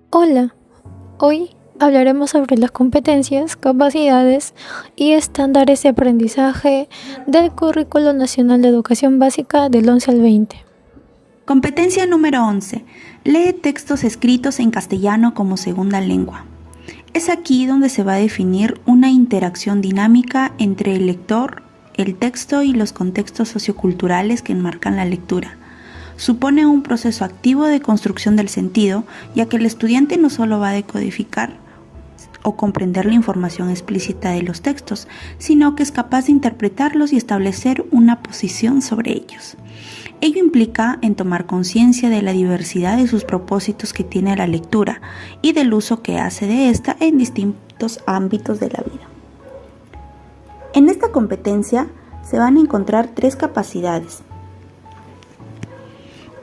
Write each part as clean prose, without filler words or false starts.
Hola, hoy hablaremos sobre las competencias, capacidades y estándares de aprendizaje del Currículo Nacional de Educación Básica del 11 al 20. Competencia número 11. Lee textos escritos en castellano como segunda lengua. Es aquí donde se va a definir una interacción dinámica entre el lector, el texto y los contextos socioculturales que enmarcan la lectura. Supone un proceso activo de construcción del sentido, ya que el estudiante no solo va a decodificar o comprender la información explícita de los textos, sino que es capaz de interpretarlos y establecer una posición sobre ellos. Ello implica en tomar conciencia de la diversidad de sus propósitos que tiene la lectura y del uso que hace de esta en distintos ámbitos de la vida. En esta competencia se van a encontrar 3 capacidades.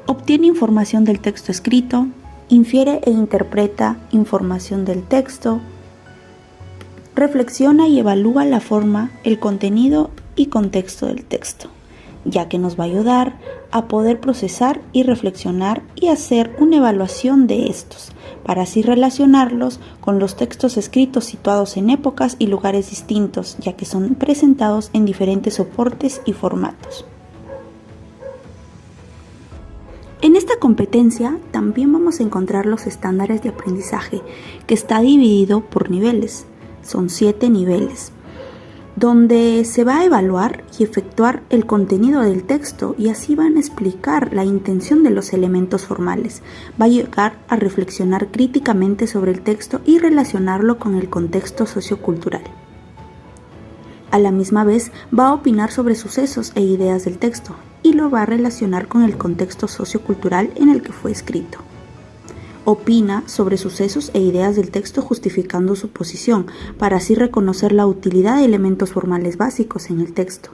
Obtiene información del texto escrito, infiere e interpreta información del texto, reflexiona y evalúa la forma, el contenido y contexto del texto, ya que nos va a ayudar a poder procesar y reflexionar y hacer una evaluación de estos, para así relacionarlos con los textos escritos situados en épocas y lugares distintos, ya que son presentados en diferentes soportes y formatos. En esta competencia también vamos a encontrar los estándares de aprendizaje, que está dividido por niveles. Son 7 niveles, donde se va a evaluar y efectuar el contenido del texto y así van a explicar la intención de los elementos formales. Va a llegar a reflexionar críticamente sobre el texto y relacionarlo con el contexto sociocultural. A la misma vez va a opinar sobre sucesos e ideas del texto y lo va a relacionar con el contexto sociocultural en el que fue escrito. Opina sobre sucesos e ideas del texto justificando su posición, para así reconocer la utilidad de elementos formales básicos en el texto.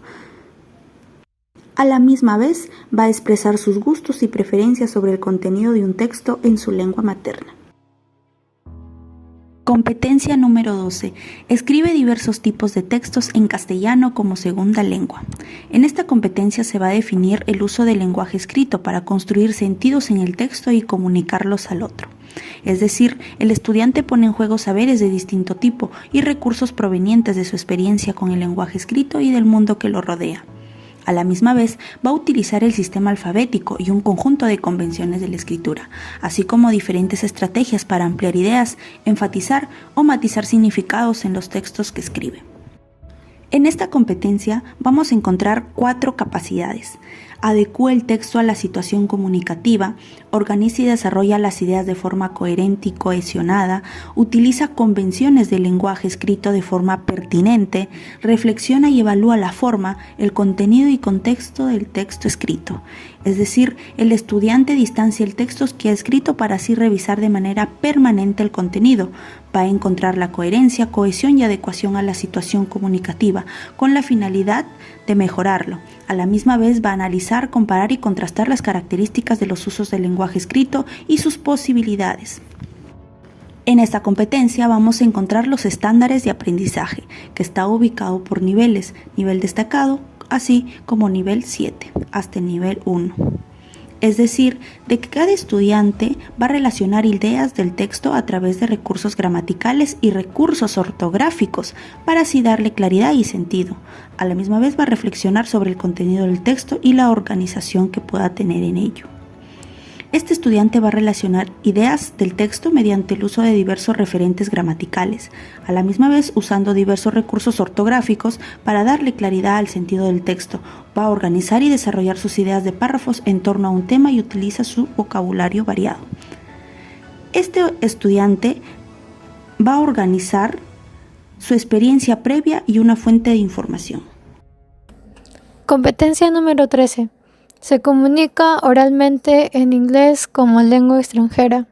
A la misma vez va a expresar sus gustos y preferencias sobre el contenido de un texto en su lengua materna. Competencia número 12. Escribe diversos tipos de textos en castellano como segunda lengua. En esta competencia se va a definir el uso del lenguaje escrito para construir sentidos en el texto y comunicarlos al otro. Es decir, el estudiante pone en juego saberes de distinto tipo y recursos provenientes de su experiencia con el lenguaje escrito y del mundo que lo rodea. A la misma vez, va a utilizar el sistema alfabético y un conjunto de convenciones de la escritura, así como diferentes estrategias para ampliar ideas, enfatizar o matizar significados en los textos que escribe. En esta competencia vamos a encontrar 4 capacidades. Adecúa el texto a la situación comunicativa, organiza y desarrolla las ideas de forma coherente y cohesionada, utiliza convenciones del lenguaje escrito de forma pertinente, reflexiona y evalúa la forma, el contenido y contexto del texto escrito. Es decir, el estudiante distancia el texto que ha escrito para así revisar de manera permanente el contenido. Va a encontrar la coherencia, cohesión y adecuación a la situación comunicativa, con la finalidad de mejorarlo. A la misma vez va a analizar, comparar y contrastar las características de los usos del lenguaje escrito y sus posibilidades. En esta competencia vamos a encontrar los estándares de aprendizaje, que está ubicado por niveles, nivel destacado, así como nivel 7 hasta el nivel 1. Es decir, de que cada estudiante va a relacionar ideas del texto a través de recursos gramaticales y recursos ortográficos para así darle claridad y sentido. A la misma vez va a reflexionar sobre el contenido del texto y la organización que pueda tener en ello. Este estudiante va a relacionar ideas del texto mediante el uso de diversos referentes gramaticales, a la misma vez usando diversos recursos ortográficos para darle claridad al sentido del texto. Va a organizar y desarrollar sus ideas de párrafos en torno a un tema y utiliza su vocabulario variado. Este estudiante va a organizar su experiencia previa y una fuente de información. Competencia número 13. Se comunica oralmente en inglés como lengua extranjera.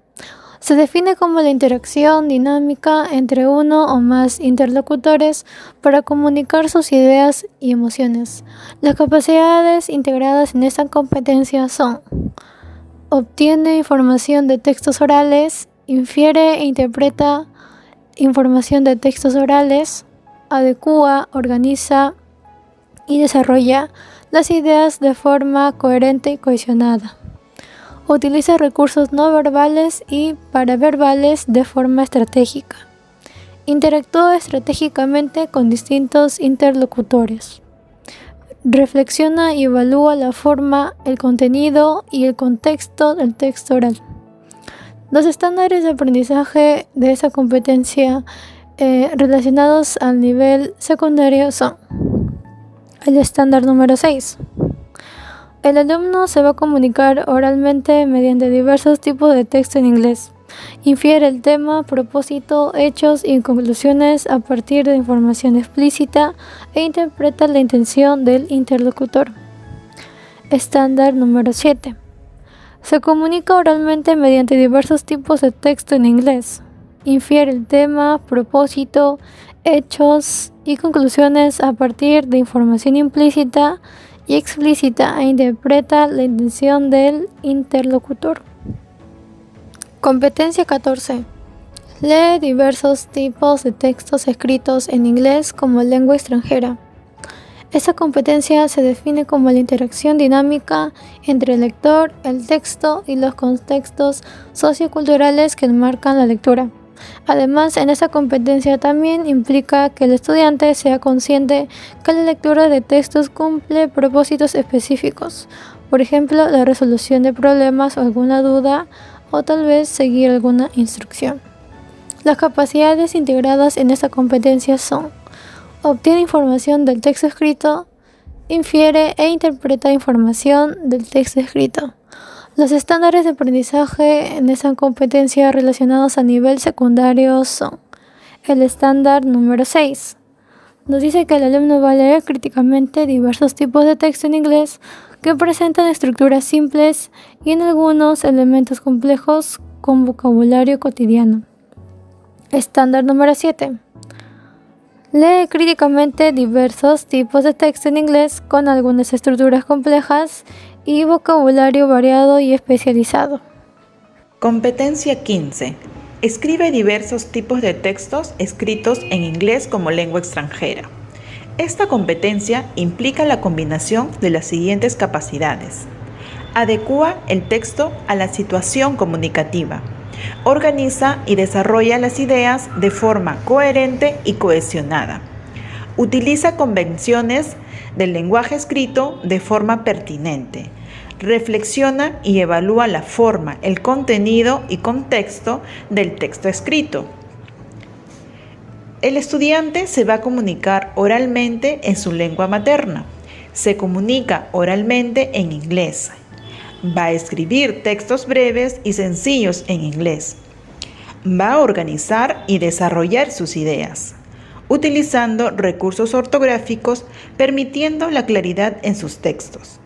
Se define como la interacción dinámica entre uno o más interlocutores para comunicar sus ideas y emociones. Las capacidades integradas en esta competencia son: obtiene información de textos orales, infiere e interpreta información de textos orales, adecúa, organiza y desarrolla las ideas de forma coherente y cohesionada. Utiliza recursos no verbales y paraverbales de forma estratégica. Interactúa estratégicamente con distintos interlocutores. Reflexiona y evalúa la forma, el contenido y el contexto del texto oral. Los estándares de aprendizaje de esa competencia relacionados al nivel secundario son: el estándar número 6. El alumno se va a comunicar oralmente mediante diversos tipos de texto en inglés. Infiere el tema, propósito, hechos y conclusiones a partir de información explícita e interpreta la intención del interlocutor. Estándar número 7. Se comunica oralmente mediante diversos tipos de texto en inglés. Infiere el tema, propósito, hechos y conclusiones a partir de información implícita y explícita e interpreta la intención del interlocutor. Competencia 14. Lee diversos tipos de textos escritos en inglés como lengua extranjera. Esta competencia se define como la interacción dinámica entre el lector, el texto y los contextos socioculturales que enmarcan la lectura. Además, en esta competencia también implica que el estudiante sea consciente que la lectura de textos cumple propósitos específicos, por ejemplo, la resolución de problemas o alguna duda, o tal vez seguir alguna instrucción. Las capacidades integradas en esta competencia son: obtiene información del texto escrito, infiere e interpreta información del texto escrito. Los estándares de aprendizaje en esa competencia relacionados a nivel secundario son: el estándar número 6. Nos dice que el alumno va a leer críticamente diversos tipos de texto en inglés que presentan estructuras simples y en algunos elementos complejos con vocabulario cotidiano. Estándar número 7. Lee críticamente diversos tipos de texto en inglés con algunas estructuras complejas y vocabulario variado y especializado. Competencia 15. Escribe diversos tipos de textos escritos en inglés como lengua extranjera. Esta competencia implica la combinación de las siguientes capacidades. Adecúa el texto a la situación comunicativa. Organiza y desarrolla las ideas de forma coherente y cohesionada. Utiliza convenciones del lenguaje escrito de forma pertinente. Reflexiona y evalúa la forma, el contenido y contexto del texto escrito. El estudiante se va a comunicar oralmente en su lengua materna. Se comunica oralmente en inglés. Va a escribir textos breves y sencillos en inglés. Va a organizar y desarrollar sus ideas, utilizando recursos ortográficos, permitiendo la claridad en sus textos.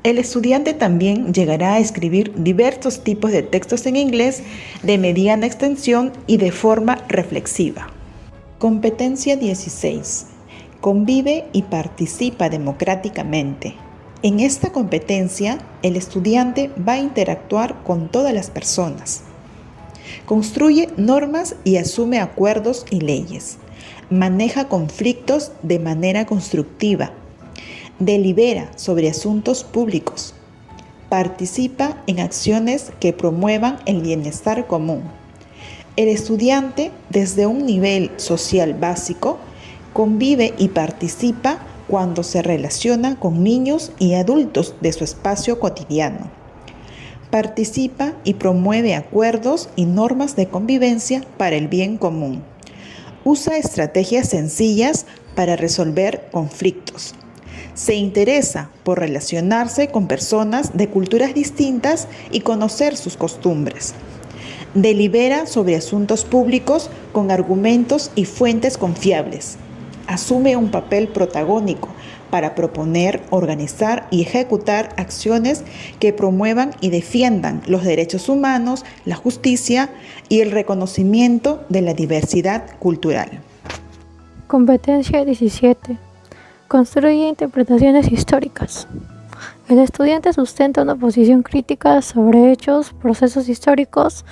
El estudiante también llegará a escribir diversos tipos de textos en inglés de mediana extensión y de forma reflexiva. Competencia 16. Convive y participa democráticamente. En esta competencia, el estudiante va a interactuar con todas las personas. Construye normas y asume acuerdos y leyes. Maneja conflictos de manera constructiva. Delibera sobre asuntos públicos. Participa en acciones que promuevan el bienestar común. El estudiante, desde un nivel social básico, convive y participa cuando se relaciona con niños y adultos de su espacio cotidiano. Participa y promueve acuerdos y normas de convivencia para el bien común. Usa estrategias sencillas para resolver conflictos. Se interesa por relacionarse con personas de culturas distintas y conocer sus costumbres. Delibera sobre asuntos públicos con argumentos y fuentes confiables. Asume un papel protagónico para proponer, organizar y ejecutar acciones que promuevan y defiendan los derechos humanos, la justicia y el reconocimiento de la diversidad cultural. Competencia 17. Construye interpretaciones históricas. El estudiante sustenta una posición crítica sobre hechos, procesos históricos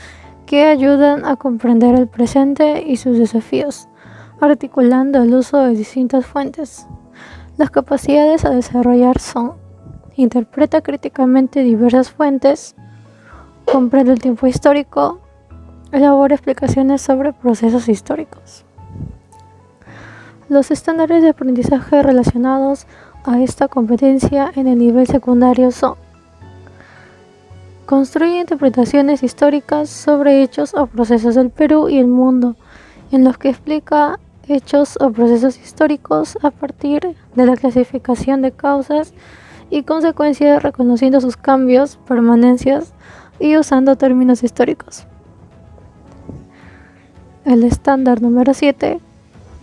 que ayudan a comprender el presente y sus desafíos, articulando el uso de distintas fuentes. Las capacidades a desarrollar son: interpreta críticamente diversas fuentes, comprende el tiempo histórico, elabora explicaciones sobre procesos históricos. Los estándares de aprendizaje relacionados a esta competencia en el nivel secundario son: construye interpretaciones históricas sobre hechos o procesos del Perú y el mundo, en los que explica hechos o procesos históricos a partir de la clasificación de causas y consecuencias, reconociendo sus cambios, permanencias y usando términos históricos. El estándar número 7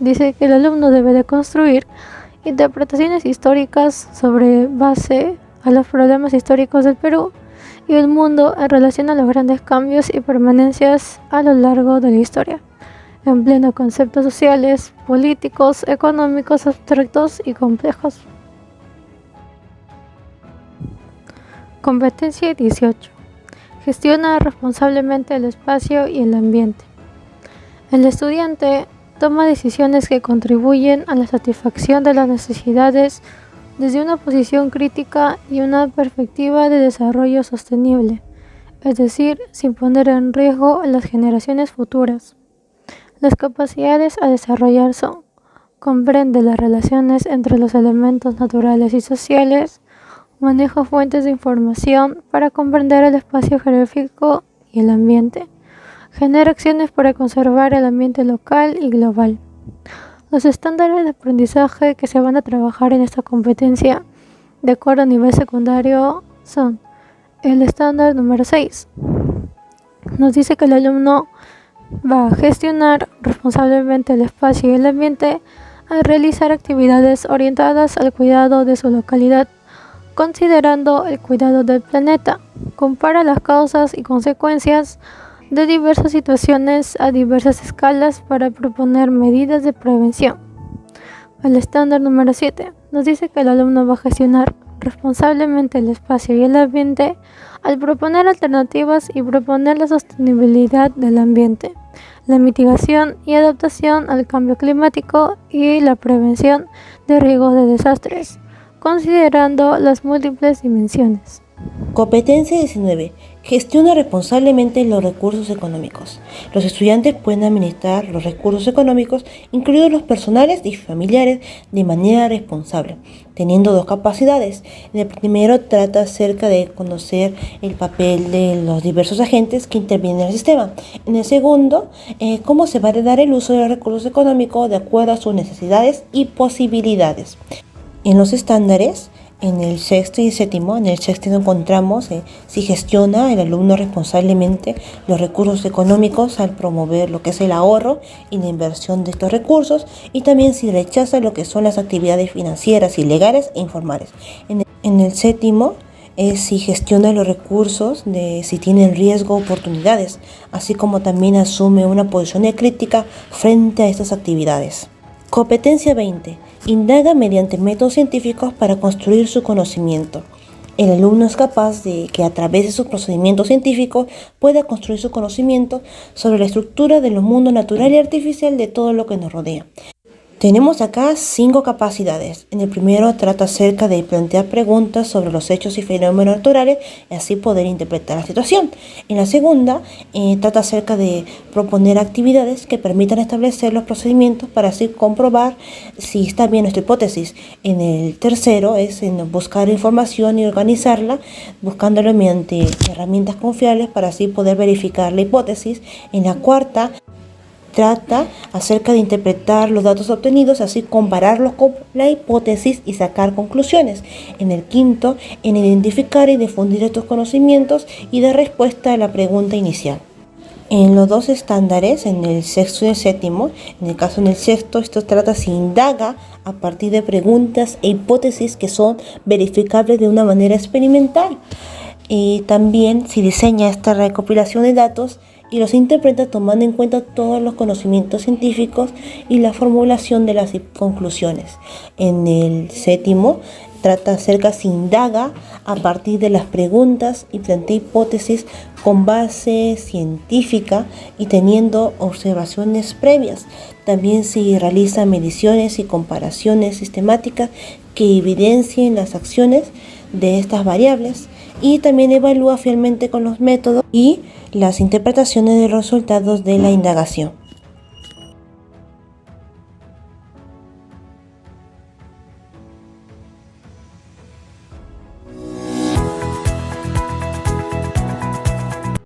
dice que el alumno debe de construir interpretaciones históricas sobre base a los problemas históricos del Perú y el mundo en relación a los grandes cambios y permanencias a lo largo de la historia, empleando conceptos sociales, políticos, económicos, abstractos y complejos. Competencia 18. Gestiona responsablemente el espacio y el ambiente. El estudiante toma decisiones que contribuyen a la satisfacción de las necesidades desde una posición crítica y una perspectiva de desarrollo sostenible, es decir, sin poner en riesgo a las generaciones futuras. Las capacidades a desarrollar son: comprende las relaciones entre los elementos naturales y sociales, maneja fuentes de información para comprender el espacio geográfico y el ambiente, genera acciones para conservar el ambiente local y global. Los estándares de aprendizaje que se van a trabajar en esta competencia de acuerdo a nivel secundario son: el estándar número 6. Nos dice que el alumno va a gestionar responsablemente el espacio y el ambiente al realizar actividades orientadas al cuidado de su localidad, considerando el cuidado del planeta. Compara las causas y consecuencias de diversas situaciones a diversas escalas para proponer medidas de prevención. El estándar número 7 nos dice que el alumno va a gestionar responsablemente el espacio y el ambiente al proponer alternativas y proponer la sostenibilidad del ambiente, la mitigación y adaptación al cambio climático y la prevención de riesgos de desastres, considerando las múltiples dimensiones. Competencia 19. Gestiona responsablemente los recursos económicos. Los estudiantes pueden administrar los recursos económicos, incluidos los personales y familiares, de manera responsable, teniendo dos capacidades. En el primero trata acerca de conocer el papel de los diversos agentes que intervienen en el sistema. En el segundo, cómo se va a dar el uso de los recursos económicos de acuerdo a sus necesidades y posibilidades. En los estándares, en el sexto y séptimo, en el sexto encontramos si gestiona el alumno responsablemente los recursos económicos al promover lo que es el ahorro y la inversión de estos recursos, y también si rechaza lo que son las actividades financieras ilegales e informales. En el séptimo es si gestiona los recursos, si tienen riesgo o oportunidades, así como también asume una posición de crítica frente a estas actividades. Competencia 20. Indaga mediante métodos científicos para construir su conocimiento. El alumno es capaz de que a través de sus procedimientos científicos pueda construir su conocimiento sobre la estructura de los mundos natural y artificial de todo lo que nos rodea. Tenemos acá 5 capacidades. En el primero trata acerca de plantear preguntas sobre los hechos y fenómenos naturales y así poder interpretar la situación. En la segunda trata acerca de proponer actividades que permitan establecer los procedimientos para así comprobar si está bien nuestra hipótesis. En el tercero es en buscar información y organizarla, buscándola mediante herramientas confiables para así poder verificar la hipótesis. En la cuarta trata acerca de interpretar los datos obtenidos, así compararlos con la hipótesis y sacar conclusiones. En el quinto, en identificar y difundir estos conocimientos y dar respuesta a la pregunta inicial. En los dos estándares, en el sexto y el séptimo, en el caso en el sexto, esto trata, se indaga a partir de preguntas e hipótesis que son verificables de una manera experimental. Y también se diseña esta recopilación de datos y los interpreta tomando en cuenta todos los conocimientos científicos y la formulación de las conclusiones. En el séptimo trata acerca, se indaga a partir de las preguntas y plantea hipótesis con base científica y teniendo observaciones previas. También se realizan mediciones y comparaciones sistemáticas que evidencien las acciones de estas variables. y también evalúa fielmente con los métodos y las interpretaciones de los resultados de la indagación.